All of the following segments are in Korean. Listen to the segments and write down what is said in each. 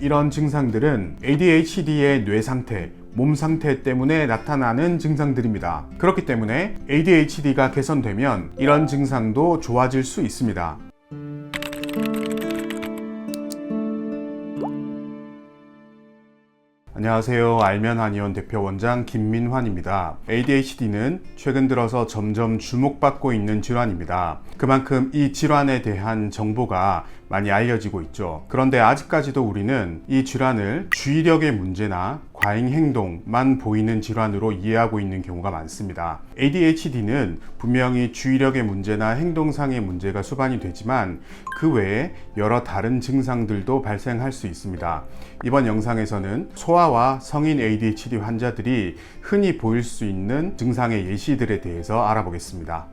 이런 증상들은 ADHD의 뇌 상태, 몸 상태 때문에 나타나는 증상들입니다. 그렇기 때문에 ADHD가 개선되면 이런 증상도 좋아질 수 있습니다. 안녕하세요. 알면 한의원 대표 원장 김민환입니다. ADHD는 최근 들어서 점점 주목받고 있는 질환입니다. 그만큼 이 질환에 대한 정보가 많이 알려지고 있죠. 그런데 아직까지도 우리는 이 질환을 주의력의 문제나 과잉 행동만 보이는 질환으로 이해하고 있는 경우가 많습니다. ADHD는 분명히 주의력의 문제나 행동상의 문제가 수반이 되지만 그 외에 여러 다른 증상들도 발생할 수 있습니다. 이번 영상에서는 소아와 성인 ADHD 환자들이 흔히 보일 수 있는 증상의 예시들에 대해서 알아보겠습니다.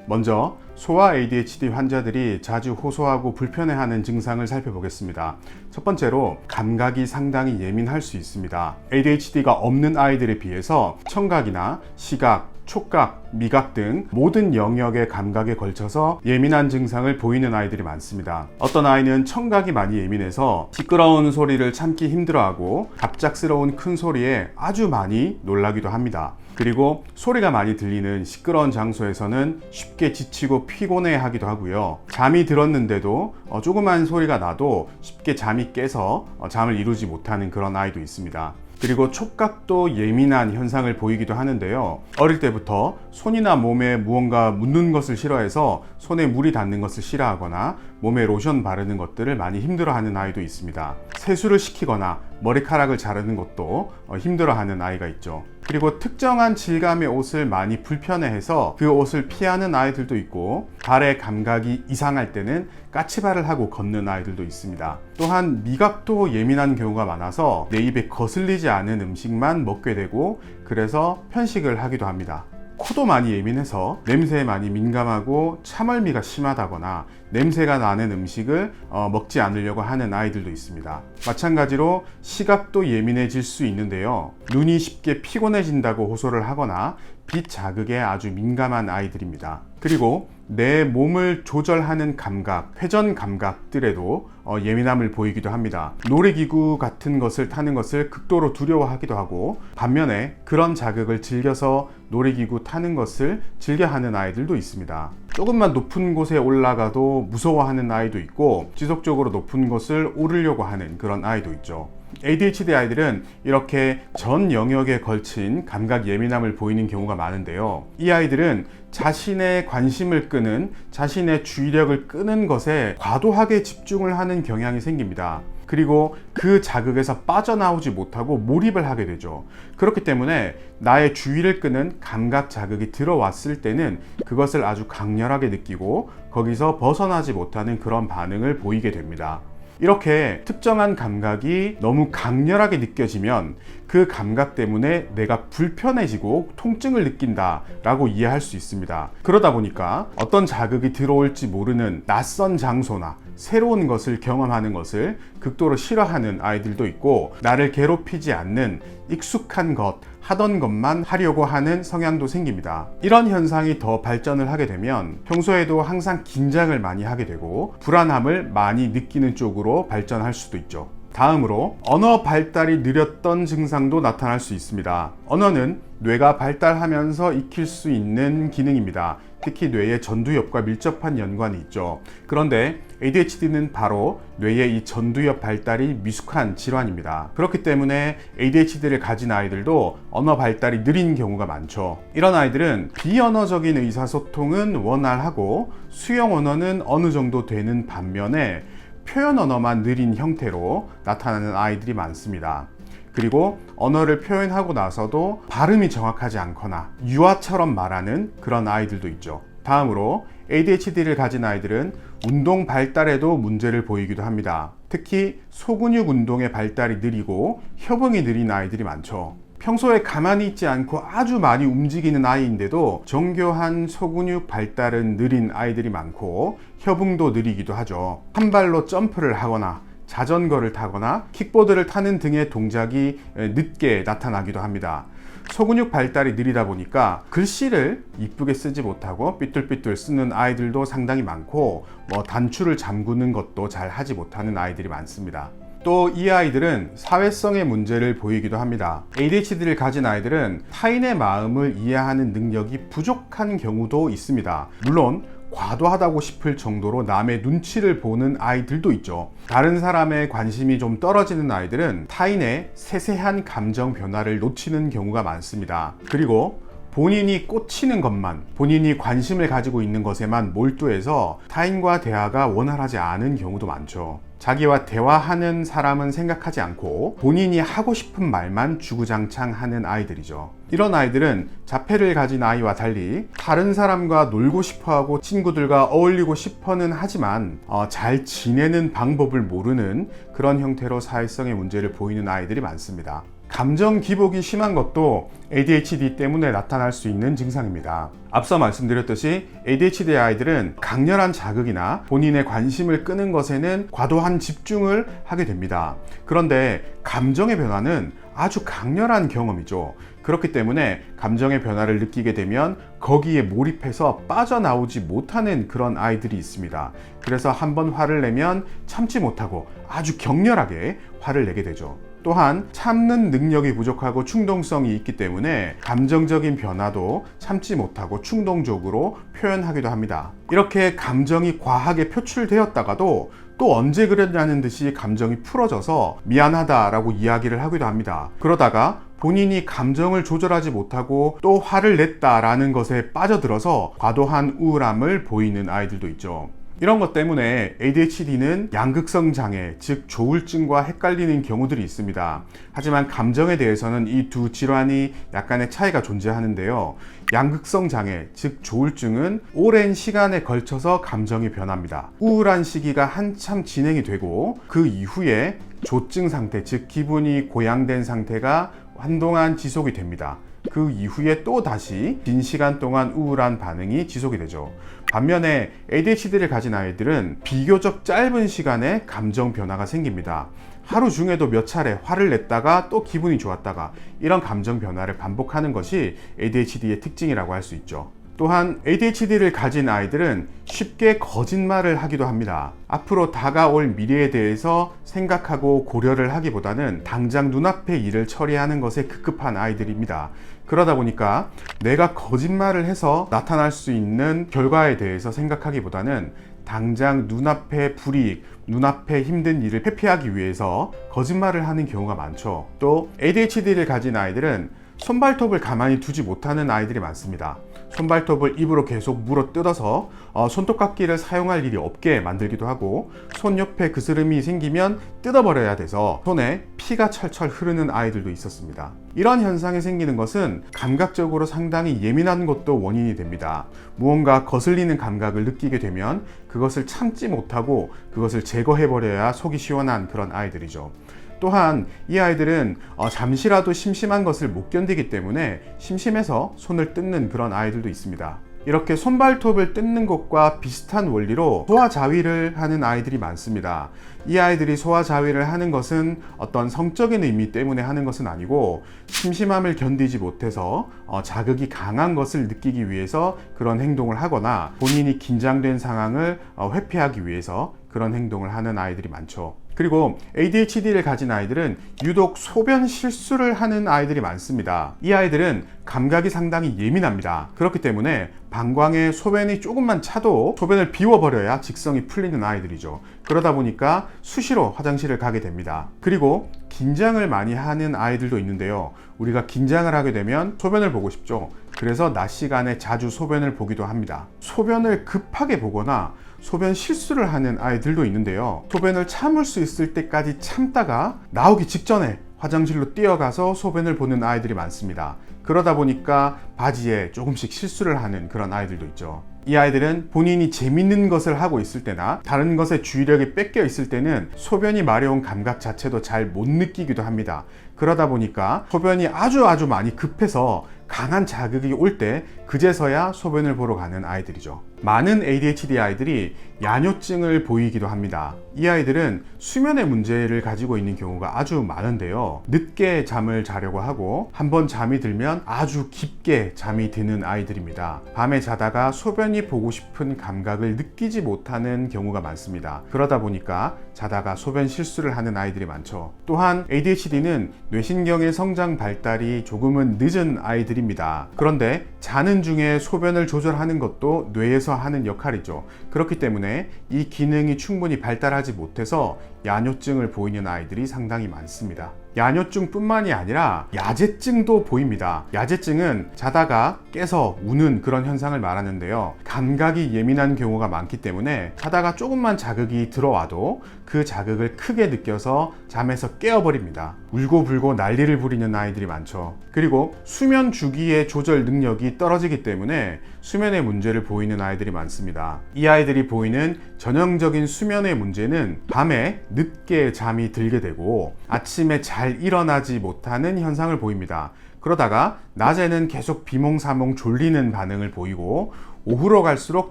먼저 소아 ADHD 환자들이 자주 호소하고 불편해하는 증상을 살펴보겠습니다. 첫 번째로 감각이 상당히 예민할 수 있습니다. ADHD가 없는 아이들에 비해서 청각이나 시각, 촉각, 미각 등 모든 영역의 감각에 걸쳐서 예민한 증상을 보이는 아이들이 많습니다. 어떤 아이는 청각이 많이 예민해서 시끄러운 소리를 참기 힘들어하고 갑작스러운 큰 소리에 아주 많이 놀라기도 합니다. 그리고 소리가 많이 들리는 시끄러운 장소에서는 쉽게 지치고 피곤해 하기도 하고요. 잠이 들었는데도 조그만 소리가 나도 쉽게 잠이 깨서 잠을 이루지 못하는 그런 아이도 있습니다. 그리고 촉각도 예민한 현상을 보이기도 하는데요. 어릴 때부터 손이나 몸에 무언가 묻는 것을 싫어해서 손에 물이 닿는 것을 싫어하거나 몸에 로션 바르는 것들을 많이 힘들어하는 아이도 있습니다. 세수를 시키거나 머리카락을 자르는 것도 힘들어하는 아이가 있죠. 그리고 특정한 질감의 옷을 많이 불편해해서 그 옷을 피하는 아이들도 있고, 발의 감각이 이상할 때는 까치발을 하고 걷는 아이들도 있습니다. 또한 미각도 예민한 경우가 많아서 내 입에 거슬리지 않은 음식만 먹게 되고, 그래서 편식을 하기도 합니다. 코도 많이 예민해서 냄새에 많이 민감하고 참을미가 심하다거나 냄새가 나는 음식을 먹지 않으려고 하는 아이들도 있습니다. 마찬가지로 시각도 예민해질 수 있는데요. 눈이 쉽게 피곤해진다고 호소를 하거나 빛 자극에 아주 민감한 아이들입니다. 그리고 내 몸을 조절하는 감각, 회전 감각들에도 예민함을 보이기도 합니다. 놀이기구 같은 것을 타는 것을 극도로 두려워하기도 하고, 반면에 그런 자극을 즐겨서 놀이기구 타는 것을 즐겨하는 아이들도 있습니다. 조금만 높은 곳에 올라가도 무서워하는 아이도 있고, 지속적으로 높은 곳을 오르려고 하는 그런 아이도 있죠. ADHD 아이들은 이렇게 전 영역에 걸친 감각 예민함을 보이는 경우가 많은데요. 이 아이들은 자신의 관심을 끄는, 자신의 주의력을 끄는 것에 과도하게 집중을 하는 경향이 생깁니다. 그리고 그 자극에서 빠져나오지 못하고 몰입을 하게 되죠. 그렇기 때문에 나의 주의를 끄는 감각 자극이 들어왔을 때는 그것을 아주 강렬하게 느끼고 거기서 벗어나지 못하는 그런 반응을 보이게 됩니다. 이렇게 특정한 감각이 너무 강렬하게 느껴지면 그 감각 때문에 내가 불편해지고 통증을 느낀다 라고 이해할 수 있습니다. 그러다 보니까 어떤 자극이 들어올지 모르는 낯선 장소나 새로운 것을 경험하는 것을 극도로 싫어하는 아이들도 있고, 나를 괴롭히지 않는 익숙한 것, 하던 것만 하려고 하는 성향도 생깁니다. 이런 현상이 더 발전을 하게 되면 평소에도 항상 긴장을 많이 하게 되고 불안함을 많이 느끼는 쪽으로 발전할 수도 있죠. 다음으로 언어 발달이 느렸던 증상도 나타날 수 있습니다. 언어는 뇌가 발달하면서 익힐 수 있는 기능입니다. 특히 뇌의 전두엽과 밀접한 연관이 있죠. 그런데 ADHD는 바로 뇌의 이 전두엽 발달이 미숙한 질환입니다. 그렇기 때문에 ADHD를 가진 아이들도 언어 발달이 느린 경우가 많죠. 이런 아이들은 비언어적인 의사소통은 원활하고 수용 언어는 어느 정도 되는 반면에 표현 언어만 느린 형태로 나타나는 아이들이 많습니다. 그리고 언어를 표현하고 나서도 발음이 정확하지 않거나 유아처럼 말하는 그런 아이들도 있죠. 다음으로 ADHD를 가진 아이들은 운동 발달에도 문제를 보이기도 합니다. 특히 소근육 운동의 발달이 느리고 협응이 느린 아이들이 많죠. 평소에 가만히 있지 않고 아주 많이 움직이는 아이인데도 정교한 소근육 발달은 느린 아이들이 많고 협응도 느리기도 하죠. 한 발로 점프를 하거나 자전거를 타거나 킥보드를 타는 등의 동작이 늦게 나타나기도 합니다. 소근육 발달이 느리다 보니까 글씨를 이쁘게 쓰지 못하고 삐뚤삐뚤 쓰는 아이들도 상당히 많고, 단추를 잠그는 것도 잘 하지 못하는 아이들이 많습니다. 또 이 아이들은 사회성의 문제를 보이기도 합니다. ADHD를 가진 아이들은 타인의 마음을 이해하는 능력이 부족한 경우도 있습니다. 물론 과도하다고 싶을 정도로 남의 눈치를 보는 아이들도 있죠. 다른 사람의 관심이 좀 떨어지는 아이들은 타인의 세세한 감정 변화를 놓치는 경우가 많습니다. 그리고 본인이 꽂히는 것만, 본인이 관심을 가지고 있는 것에만 몰두해서 타인과 대화가 원활하지 않은 경우도 많죠. 자기와 대화하는 사람은 생각하지 않고 본인이 하고 싶은 말만 주구장창 하는 아이들이죠. 이런 아이들은 자폐를 가진 아이와 달리 다른 사람과 놀고 싶어하고 친구들과 어울리고 싶어는 하지만 잘 지내는 방법을 모르는 그런 형태로 사회성의 문제를 보이는 아이들이 많습니다. 감정 기복이 심한 것도 ADHD 때문에 나타날 수 있는 증상입니다. 앞서 말씀드렸듯이 ADHD 아이들은 강렬한 자극이나 본인의 관심을 끄는 것에는 과도한 집중을 하게 됩니다. 그런데 감정의 변화는 아주 강렬한 경험이죠. 그렇기 때문에 감정의 변화를 느끼게 되면 거기에 몰입해서 빠져나오지 못하는 그런 아이들이 있습니다. 그래서 한번 화를 내면 참지 못하고 아주 격렬하게 화를 내게 되죠. 또한 참는 능력이 부족하고 충동성이 있기 때문에 감정적인 변화도 참지 못하고 충동적으로 표현하기도 합니다. 이렇게 감정이 과하게 표출되었다가도 또 언제 그랬냐는 듯이 감정이 풀어져서 미안하다라고 이야기를 하기도 합니다. 그러다가 본인이 감정을 조절하지 못하고 또 화를 냈다라는 것에 빠져들어서 과도한 우울함을 보이는 아이들도 있죠. 이런 것 때문에 ADHD는 양극성 장애, 즉 조울증과 헷갈리는 경우들이 있습니다. 하지만 감정에 대해서는 이 두 질환이 약간의 차이가 존재하는데요. 양극성 장애, 즉 조울증은 오랜 시간에 걸쳐서 감정이 변합니다. 우울한 시기가 한참 진행이 되고 그 이후에 조증 상태, 즉 기분이 고양된 상태가 한동안 지속이 됩니다. 그 이후에 또 다시 긴 시간 동안 우울한 반응이 지속이 되죠. 반면에 ADHD를 가진 아이들은 비교적 짧은 시간에 감정 변화가 생깁니다. 하루 중에도 몇 차례 화를 냈다가 또 기분이 좋았다가 이런 감정 변화를 반복하는 것이 ADHD의 특징이라고 할 수 있죠. 또한 ADHD를 가진 아이들은 쉽게 거짓말을 하기도 합니다. 앞으로 다가올 미래에 대해서 생각하고 고려를 하기보다는 당장 눈앞의 일을 처리하는 것에 급급한 아이들입니다. 그러다 보니까 내가 거짓말을 해서 나타날 수 있는 결과에 대해서 생각하기보다는 당장 눈앞의 불이익, 눈앞의 힘든 일을 회피하기 위해서 거짓말을 하는 경우가 많죠. 또 ADHD를 가진 아이들은 손발톱을 가만히 두지 못하는 아이들이 많습니다. 손발톱을 입으로 계속 물어 뜯어서 손톱깎이를 사용할 일이 없게 만들기도 하고, 손 옆에 그스름이 생기면 뜯어버려야 돼서 손에 피가 철철 흐르는 아이들도 있었습니다. 이런 현상이 생기는 것은 감각적으로 상당히 예민한 것도 원인이 됩니다. 무언가 거슬리는 감각을 느끼게 되면 그것을 참지 못하고 그것을 제거해버려야 속이 시원한 그런 아이들이죠. 또한 이 아이들은 잠시라도 심심한 것을 못 견디기 때문에 심심해서 손을 뜯는 그런 아이들도 있습니다. 이렇게 손발톱을 뜯는 것과 비슷한 원리로 소화자위를 하는 아이들이 많습니다. 이 아이들이 소화자위를 하는 것은 어떤 성적인 의미 때문에 하는 것은 아니고 심심함을 견디지 못해서 자극이 강한 것을 느끼기 위해서 그런 행동을 하거나 본인이 긴장된 상황을 회피하기 위해서 그런 행동을 하는 아이들이 많죠. 그리고 ADHD를 가진 아이들은 유독 소변 실수를 하는 아이들이 많습니다. 이 아이들은 감각이 상당히 예민합니다. 그렇기 때문에 방광에 소변이 조금만 차도 소변을 비워버려야 직성이 풀리는 아이들이죠. 그러다 보니까 수시로 화장실을 가게 됩니다. 그리고 긴장을 많이 하는 아이들도 있는데요. 우리가 긴장을 하게 되면 소변을 보고 싶죠. 그래서 낮 시간에 자주 소변을 보기도 합니다. 소변을 급하게 보거나 소변 실수를 하는 아이들도 있는데요. 소변을 참을 수 있을 때까지 참다가 나오기 직전에 화장실로 뛰어가서 소변을 보는 아이들이 많습니다. 그러다 보니까 바지에 조금씩 실수를 하는 그런 아이들도 있죠. 이 아이들은 본인이 재밌는 것을 하고 있을 때나 다른 것에 주의력이 뺏겨 있을 때는 소변이 마려운 감각 자체도 잘 못 느끼기도 합니다. 그러다 보니까 소변이 아주 많이 급해서 강한 자극이 올 때 그제서야 소변을 보러 가는 아이들이죠. 많은 ADHD 아이들이 야뇨증을 보이기도 합니다. 이 아이들은 수면의 문제를 가지고 있는 경우가 아주 많은데요. 늦게 잠을 자려고 하고 한번 잠이 들면 아주 깊게 잠이 드는 아이들입니다. 밤에 자다가 소변이 보고 싶은 감각을 느끼지 못하는 경우가 많습니다. 그러다 보니까 자다가 소변 실수를 하는 아이들이 많죠. 또한 ADHD는 뇌신경의 성장 발달이 조금은 늦은 아이들입니다. 그런데 자는 중에 소변을 조절하는 것도 뇌에서 하는 역할이죠. 그렇기 때문에 이 기능이 충분히 발달하지 못해서 야뇨증을 보이는 아이들이 상당히 많습니다. 야뇨증뿐만이 아니라 야제증도 보입니다. 야제증은 자다가 깨서 우는 그런 현상을 말하는데요. 감각이 예민한 경우가 많기 때문에 자다가 조금만 자극이 들어와도 그 자극을 크게 느껴서 잠에서 깨어버립니다. 울고불고 난리를 부리는 아이들이 많죠. 그리고 수면 주기의 조절 능력이 떨어지기 때문에 수면의 문제를 보이는 아이들이 많습니다. 이 아이들이 보이는 전형적인 수면의 문제는 밤에 늦게 잠이 들게 되고 아침에 잘 일어나지 못하는 현상을 보입니다. 그러다가 낮에는 계속 비몽사몽 졸리는 반응을 보이고 오후로 갈수록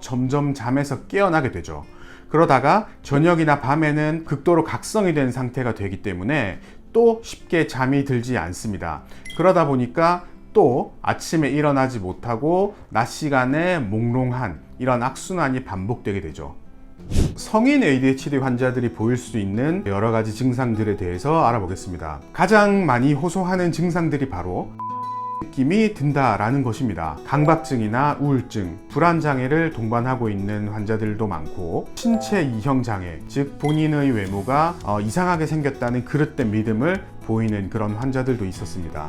점점 잠에서 깨어나게 되죠. 그러다가 저녁이나 밤에는 극도로 각성이 된 상태가 되기 때문에 또 쉽게 잠이 들지 않습니다. 그러다 보니까 또 아침에 일어나지 못하고 낮 시간에 몽롱한 이런 악순환이 반복되게 되죠. 성인 ADHD 환자들이 보일 수 있는 여러 가지 증상들에 대해서 알아보겠습니다. 가장 많이 호소하는 증상들이 바로 느낌이 든다라는 것입니다. 강박증이나 우울증, 불안장애를 동반하고 있는 환자들도 많고 신체 이형장애, 즉 본인의 외모가 이상하게 생겼다는 그릇된 믿음을 보이는 그런 환자들도 있었습니다.